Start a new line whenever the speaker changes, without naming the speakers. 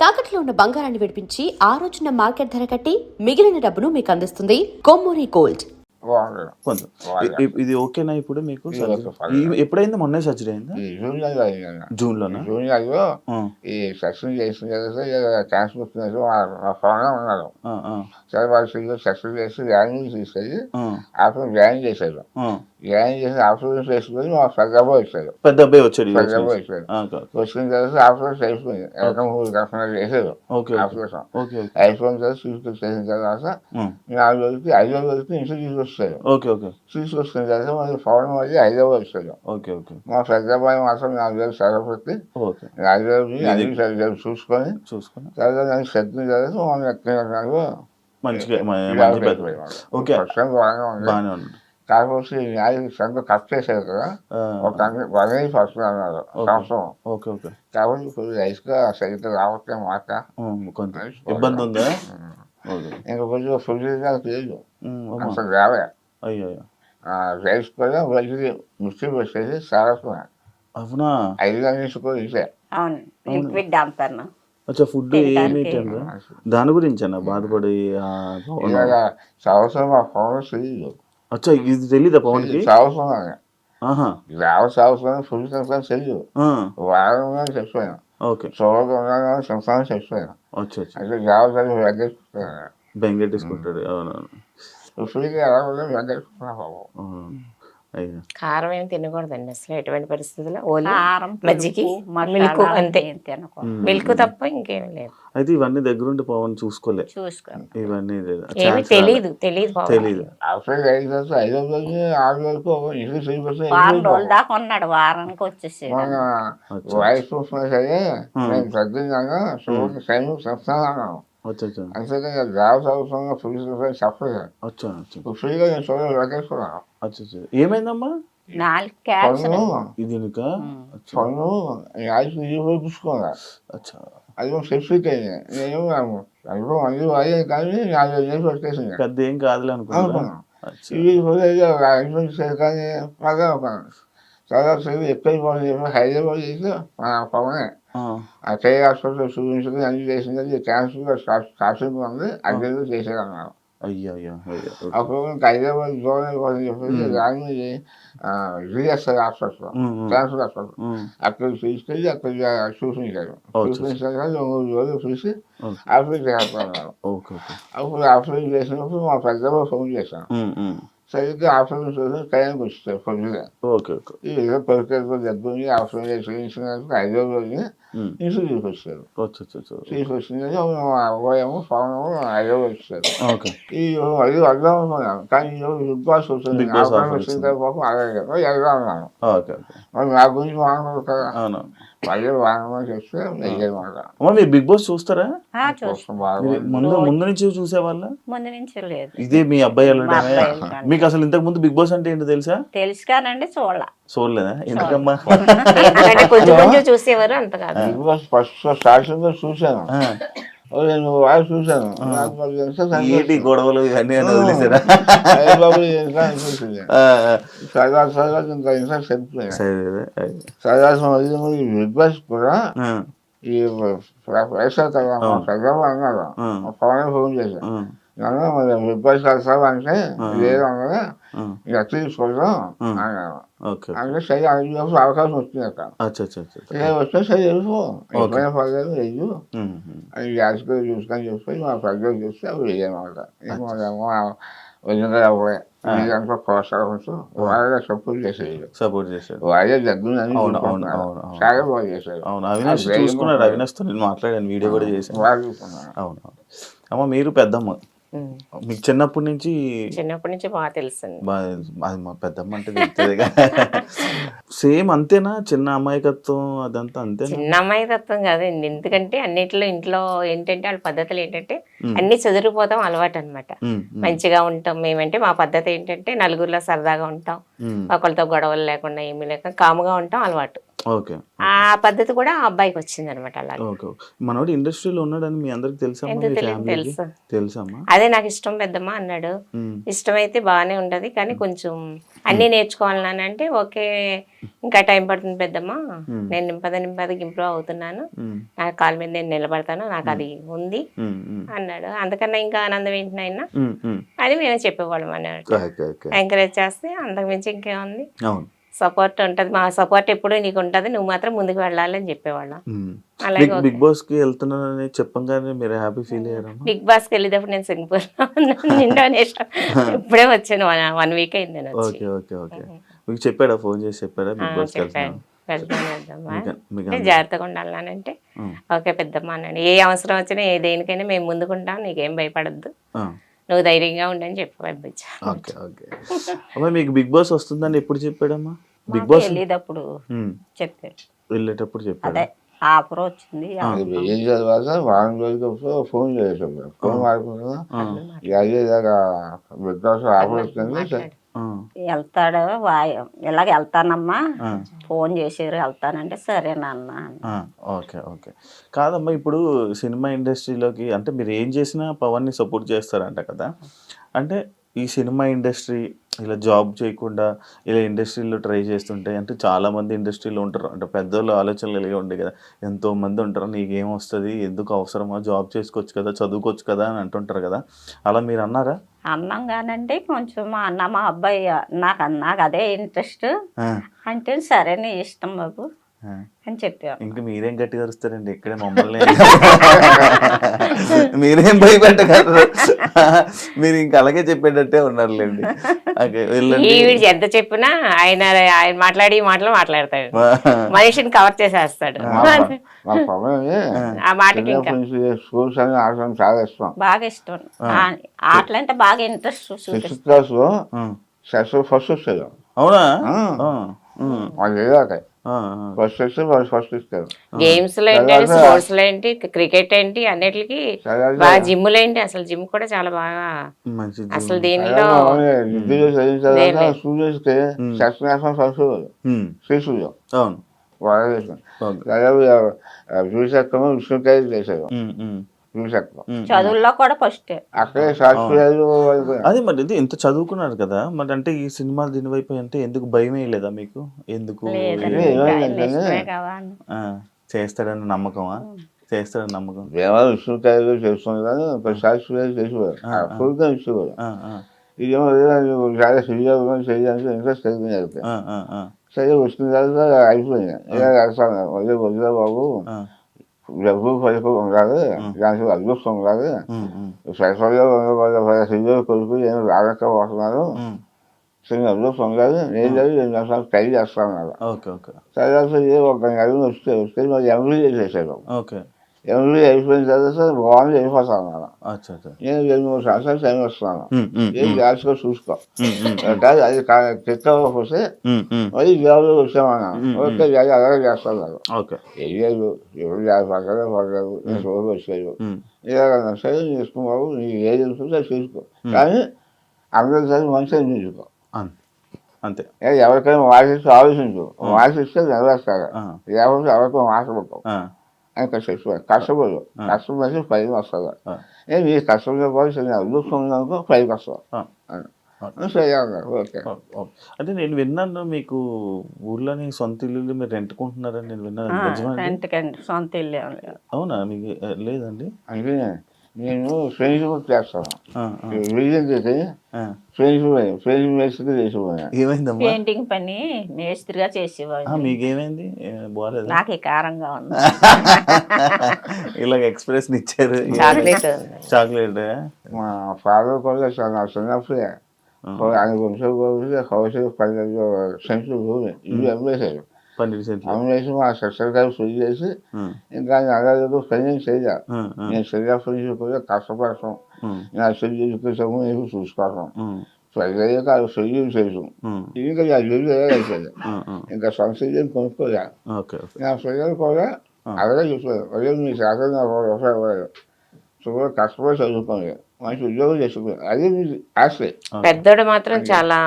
తాకట్లో ఉన్న బంగారాన్ని విడిపించి ఆ రోజున మార్కెట్ ధర కట్టి మిగిలిన డబ్బును మీకు అందిస్తుంది కొమ్మూరి గోల్డ్.
కొంచెం ఇది ఓకేనా ఇప్పుడు మీకు? ఎప్పుడైంది? మొన్నే సర్జరీ అయిందా? జూన్లోనా?
జూనియర్లో ఈ సెక్షన్ చేసిన తర్వాత ట్రాన్స్పోర్ట్ ఉన్నారు. సరే వాళ్ళు సెక్షన్ చేసి ర్యాన్ తీసుకెళ్ళి ఆఫ్టర్ ర్యాన్ చేశారు. ర్యాన్ చేసి ఆఫ్టర్ చేసుకొని మా పెద్ద అబ్బాయి వచ్చారు.
పెద్ద అబ్బాయి వచ్చాడు.
వచ్చిన తర్వాత ఆఫ్టర్ అయిపోయింది. చేశారు ఆపరేషన్. అయిపోయిన తర్వాత తీసుకొచ్చేసిన తర్వాత 4 రోజులకి 5వ రోజుకి ఇంట్లో తీసుకొచ్చారు. తీసుకొచ్చిన తర్వాత మళ్ళీ పవన్ మళ్ళీ 5వ వచ్చారు. మా పెద్ద అబ్బాయి మాత్రం 4 రోజులు సెలవు పెట్టి 4 రోజులు అన్ని సరిగ్గా చూసుకొని తర్వాత నాకు శ్రద్ధ తర్వాత మనం ఎక్కడ బాగానే ఉంది. కాకపోతే శ్రద్ధ కట్ చేశారు కదా, ఒక 1% అన్నారు సంవత్సరం. కాబట్టి ఇప్పుడు రైస్గా సరిగ్గా రావట్లే మాట
ఇబ్బంది ఉందా?
ఇంకా కొంచెం ఫుడ్ లేదు అసలు రావే. రైస్ కూడా రోజుకి మిక్సీ పెట్టేసి సారస్తున్నాను.
అవునా?
5 గంటల కూడా ఇచ్చే.
అచ్చా, ఫుడ్ ఏమి దాని గురించి అన్న బాధపడి
సంవత్సరం మా పవన్ తెలియదు.
అచ్చా, ఇది తెలీదా పవన్కి?
సంవత్సరం ఫుడ్ సంవత్సరం తెలియదు. వారం చచ్చిపోయాను. చూడకుండా సంవత్సరం చచ్చిపోయాను. అంటే జాగ్రత్త వెంకటేసుకుంటాను.
బెంగెట్టేసుకుంటాడు. అవునవును.
ఫుడ్కి ఎలా ఉందో వెంకటేసుకున్నాను.
కారం ఏమి తినకూడదండి అసలు ఎటువంటి పరిస్థితుల్లో. ఓన్లీ మజ్జిగి మిల్క్ అంతే, మిల్క్ తప్ప ఇంకేమీ లేదు.
అయితే ఇవన్నీ దగ్గరుండి పవన్ చూసుకోలే, ఇవన్నీ
ఏమి తెలీదు.
అసలు 5 రోజులు 6 వరకు
దాకా ఉన్నాడు. వారానికి వచ్చేసి
వాయిస్ చూస్తున్నా సరే నేను తగ్గిందాను సైన్ చెప్తాను. అంతేకాని జాబ్ చదువుతున్నా ఫుల్ చెప్పలేదు. ఫ్రీగా నేను చూడాలి వెంకటేసుకున్నాను.
ఏమైందమ్మా?
4 క్యాన్సర్
పన్ను చూపించుకోగా అది సెప్సిక్ అయింది. నేను అనుకో మంది అయ్యే కానీ 4 రోజులు పెట్టేసింది.
పెద్ద ఏం కాదులే అనుకున్నాను.
ఇవి కానీ బాగా తర్వాత ఎక్కువైపోయింది. హైదరాబాద్ చేసి పవనే ఆ చేయ హాస్పిటల్ చూపించుకుని అన్ని చేసింది. క్యాన్సర్ స్టార్టింగ్ ఉంది, అన్ని చేసేది అన్నారు. అప్పుడు హైదరాబాద్ దూరం అయిపోతుంది చెప్పేసి దాన్ని రిజిస్టర్ హాస్పిటల్, క్యాన్సర్ హాస్పిటల్ అక్కడికి తీసుకెళ్ళి అక్కడ చూపించారు. చూపించాక 3 రోజులు చూసి ఆపరేట్ చేస్తున్నారు. అప్పుడు ఆపరేట్ చేసినప్పుడు మా పెద్దమ్మ ఫోన్ చేశాను. సరిగ్గా ఆపరేషన్ చూసి టైంకి వచ్చారు పొద్దుగా. ఈ విధంగా పరికరంతో దగ్గర ఆపరేషన్ చేయించినందుకు 5వ రోజుని ఇంట్లో తీసుకొచ్చారు. తీసుకొచ్చింది అబ్బాయేమో పవన్ 5వ వచ్చారు. ఈ అది అర్థం అనుకున్నాను. కానీ ఈరోజు బిగ్ బాస్ వచ్చింది. వచ్చిన తర్వాత అలాగే వెళ్దాం అన్నాను. మరి నా గురించి మాట్లాడదు కదా, మళ్ళీ వాహనం చెప్తే
మీరు బిగ్ బాస్ చూస్తారా?
ముందు
నుంచి చూసేవాళ్ళ?
ముందు నుంచి లేదు.
ఇదే మీ అబ్బాయి మీకు అసలు ఇంతకు ముందు బిగ్ బాస్ అంటే ఏంటో తెలుసా?
తెలుసు కానండి,
చూడలేదా? ఎందుకమ్మా?
కొంచెం చూసేవారు, అంత కాదు.
బిగ్ బాస్ ఫస్ట్ స్టార్టింగ్ చూసాను, వాయిస్ చూసాను.
ఏంటి గొడవలు ఇవన్నీ వదిలేసారా?
బిగ్ బాస్ కూడా ఈ వైఎస్ఆర్ అన్నారు. పవన్ ఫోన్ చేశాను, మరి బిగ్ బాస్ వెళ్తావా అంటే లేదు అన్నది ఇక తీసుకోవడం అన్నాను. అంటే సరే అడిగినప్పుడు అవకాశం వచ్చింది అక్కడ. వస్తే సరే వెళ్ళిపో, ఎప్పుడైనా పర్లేదు వెళ్ళు అది యాజ్గా చూసుకొని చెప్పి మా పెద్దలు చూస్తే అవి వేయనమాట. ఏమో వదిలిగా అవ్వలే ఇదంతా ప్రోత్సాహంతో వాళ్ళగా సపోర్ట్ చేసేది. వాళ్ళే దగ్గర చాలా బాగా చేశారు.
అవినాష్తో నేను మాట్లాడాను, వీడియో కూడా చేశాను. అవును. అమ్మ మీరు పెద్దమ్మ, మీకు చిన్నప్పటి నుంచి
బాగా తెలుసండి.
అది మా పెద్దమ్మ అంటే తెలుస్తుంది. సేమ్ అంతేనా? చిన్న అమాయకత్వం అదంతా అంతే?
చిన్న అమాయకత్వం కాదండి. ఎందుకంటే అన్నిట్లో ఇంట్లో ఏంటంటే వాళ్ళ పద్ధతులు ఏంటంటే అన్ని చెదిరిపోతాం అలవాటు అనమాట. మంచిగా ఉంటాం మేమంటే. మా పద్ధతి ఏంటంటే నలుగురిలో సరదాగా ఉంటాం, ఒకరితో గొడవలు లేకుండా ఏమీ లేక కాముగా ఉంటాం అలవాటు.
ఓకే
ఆ పద్ధతి కూడా ఆ అబ్బాయికి వచ్చింది అనమాట. అలాగే
ఓకే మనోడు ఇండస్ట్రీలో ఉన్నాడని మీ అందరికి తెలుసమ్మా,
ఎందుకు
మీ
తెలియదు,
ఫ్యామిలీకి
తెలుసు.
తెలుసమ్మా?
అదే నాకు ఇష్టం పెద్దమ్మ అన్నాడు. ఇష్టమైతే బాగానే ఉండదు కానీ కొంచెం అన్నీ నేర్చుకోవాలని అంటే ఓకే ఇంకా టైం పడుతుంది పెద్దమ్మ, నేను నింపదకి ఇంప్రూవ్ అవుతున్నాను, నా కాళ్ళ మీద నేను నిలబడతాను, నాకు అది ఉంది అన్నాడు. అందుకన్నా ఇంకా ఆనందం ఏంటినైనా అని మేము చెప్పేవాళ్ళం అన్నట్టు. ఎంకరేజ్ చేస్తే అంతకుమించి ఇంకేముంది,
అవును
సపోర్ట్ ఉంటుంది, మా సపోర్ట్ ఎప్పుడు నీకు ఉంటుంది, నువ్వు మాత్రం ముందుకు వెళ్ళాలి అని చెప్పేవాళ్ళం. అలాగే
బిగ్ బాస్ కి వెళ్తున్నానని చెప్పంగానే మీరు హ్యాపీ ఫీల్ అయ్యారమ్మా?
బిగ్ బాస్ కి వెళ్ళేటప్పుడు నేను సింగపూర్ ఇండోనేషియా ఇప్పుడే వచ్చాను, 1 వీక్ అయింది నేను వచ్చి.
ఓకే ఓకే ఓకే మీకు చెప్పాడా, ఫోన్ చేసి చెప్పారా బిగ్ బాస్
చెప్పాను వెళ్దామా అంటే జాగ్రత్తగా ఉండాలంటే ఓకే పెద్దమ్మ అన్నాడు. ఏ అవసరం వచ్చినా ఏ దేనికైనా మేము ముందుకుంటాం, నీకేం భయపడద్దు, నువ్వు ధైర్యంగా ఉండని చెప్పి పంపించాను.
ఓకే ఓకే అమ్మా మీకు బిగ్ బాస్ వస్తుందని ఎప్పుడు చెప్పాడమ్మా? బిగ్ బాస్
వెళ్ళేటప్పుడు చెప్పారు,
వెళ్ళేటప్పుడు చెప్పాడు.
అదే ఆఫర్ వచ్చింది.
ఏం తర్వాత వారం రోజులప్పుడు ఫోన్ చేసాడు, ఫోన్ మాట్లాడుకున్నా అదేదాకా బిగ్ బాస్ ఆఫర్ వస్తుంది
వెళ్తాడు, ఇలాగ వెళ్తానమ్మా, ఫోన్ చేసారు వెళ్తానంటే సరేనన్నా.
ఓకే ఓకే కాదమ్మా ఇప్పుడు సినిమా ఇండస్ట్రీలోకి అంటే మీరు ఏం చేసినా పవన్ని సపోర్ట్ చేస్తారంట కదా, అంటే ఈ సినిమా ఇండస్ట్రీ ఇలా జాబ్ చేయకుండా ఇలా ఇండస్ట్రీలో ట్రై చేస్తుంటే అంటే చాలామంది ఇండస్ట్రీలో ఉంటారు, అంటే పెద్దోళ్ళు ఆలోచనలు కలిగి ఉండే కదా, ఎంతోమంది ఉంటారు, నీకేం వస్తుంది, ఎందుకు అవసరమా, జాబ్ చేసుకోవచ్చు కదా, చదువుకోవచ్చు కదా అని అంటుంటారు కదా, అలా మీరు అన్నారా?
అన్నాం కానండి కొంచెం మా అన్న మా అబ్బాయి నాకు అదే ఇంట్రెస్ట్ అంటే సరే నీ ఇష్టం బాబు అని చెప్పాను.
ఇంకా మీరేం గట్టిగా అరుస్తారండి, ఇక్కడే మమ్మల్ని మీరేం భయపెట్టగలరు, మీరు ఇంకా అలాగే చెప్పేటట్టే ఉన్నారులేండి.
వీడు ఎంత చెప్పినా ఆయన మాట్లాడి మాటలు మాట్లాడతాడు, మనిషిని కవర్ చేసేస్తాడు.
మా పవన్
ఆ మాటకి ఇంకా
స్కూల్స్ అని ఆడటం చాలా ఇష్టం,
బాగా ఇష్టం, ఆటలంటే బాగా ఇంట్రెస్ట్.
6th క్లాస్ లో ఫస్ట్ వస్తాడు.
అవునా?
వాళ్ళు ఏదాక ఫస్ట్ వస్తే వాళ్ళు ఫస్ట్ ఇస్తారు.
గేమ్స్ లో ఏంటి, స్పోర్ట్స్ లో ఏంటి, క్రికెట్ ఏంటి, అన్నిటికి బాగా జిమ్ లో ఏంటి, అసలు జిమ్ కూడా చాలా బాగా అసలు దీనిలో
స్టూడెంట్స్ కి సెకండ్ క్లాస్ ఫస్ట్ శ్రీసూర్యం విశాఖం విష్ణుకాయ చేశారు, విశాఖం
చదువుల్లో కూడా ఫస్ట్
అక్కడే సాక్షులు.
అదే మరి ఇది ఎంత చదువుకున్నారు కదా, మరి అంటే ఈ సినిమా దీని వైపు అంటే ఎందుకు భయం వేయలేదా మీకు? ఎందుకు చేస్తాడని నమ్మకమా? చేస్తాడని నమ్మకం
దేవాలయం విష్ణుకాయలు చేస్తుంది కానీ సాక్షులు చేసేవారు, ఫుల్గా ఇచ్చేవారు. ఇదేమో చాలా సిరియాలు చేయడానికి ఇంట్రెస్ట్ కలిగింది. సరే వచ్చిన తర్వాత అయిపోయింది, వదిలే బాబు డబ్బు పైపు ఉండాలి, దానికి అదృష్టం ఉండాలి, సైఫర్గా సిరియాలు కొడుకు ఏమి రాగకపోతున్నారు, చిన్న అదృష్టం ఉండాలి, నేను 2 నిమిషాలు ట్రై చేస్తాను. తర్వాత ఒక నెల వస్తే మరి ఎంబీ చేసేసాడు. ఎంబీ అయిపోయిన తర్వాత బాగుంది అయిపోతాను అన్నమాట. నేను 2-3 సంవత్సరాలు టైం వస్తున్నాను, ఏం జాగ్రత్తగా చూసుకో, అది క్లిక్ అవ్వకపోతే మరి జాబ్లో వచ్చామన్నాను. ఓకే అలాగే చేస్తాను. ఎవరు పక్కనే పడలేదు, నేను రోజు వచ్చాడు, ఇలాగన్నా సరే చేసుకున్నావు, నీకు ఏది తెలుస్తుందో అది చూసుకో, కానీ అందరిసారి మంచిగా చూసుకో
అంతే.
ఎవరికైనా వాసిస్తూ ఆలోచించు, వాసిస్తే నెరవేర్తారు, లేకపోతే ఎవరికైనా మాట్లాడుకోవు అని కష్టపడు, కష్టపడి పైకి వస్తుంది. నీ కష్టంతో పాటు అదృష్టం ఉందనుకో పైకి వస్తావు. సరే అన్నారు. ఓకే
అంటే నేను విన్నాను మీకు ఊర్లోని సొంత ఇల్లు మీరు రెంట్కుంటున్నారని నేను విన్నాను.
సొంత ఇల్లు
అవునా? మీకు లేదండి?
అంటే నేను ఫ్రెండ్షిప్ చేస్తాను, రీజన్ చేసి ఫ్రెండ్షిప్ మేస్త్రి చేసిపోయాను.
ఏమైందమ్మా?
పెయింటింగ్ పని మేస్త్రిగా చేసేవాడు.
మీకేమైంది? బాగాలేదు,
నాకు కారంగా ఉంది.
ఇలాగ ఎక్స్ప్రెషన్ ఇచ్చారు. చాక్లెట్
మా ఫాదర్ కూడా చాలా చిన్నప్పుడే ఆయన వంశం హౌస్ 12 సెంట్లు భూమి ఇల్లు అమ్మేశారు. అమ్మేసి మా సిస్టర్ గారు ఫుల్ చేసి ఇంకా అలాగే పని చేయాలి. నేను సరిగా ఫ్రెండ్షిప్ కూడా కష్టపడతాం, నా చెల్లి ఎడ్యుకేషన్ నేను చూసుకోవడం, ప్రజలయ్యాక అది చెల్లి చేసాం, ఇంకా నా చెల్లి అయిపోయింది, ఇంకా సొంత చెల్లి కొనుక్కోలే. నా పిల్లలు కూడా అలాగే చెప్పారు, అదే మీ శాతం నాకు రూపాయలు సుమారు కష్టపడి చదువుకోండి, మంచి ఉద్యోగం చేసుకోండి, అదే మీ ఆశ.
పెద్దోడు మాత్రం చాలా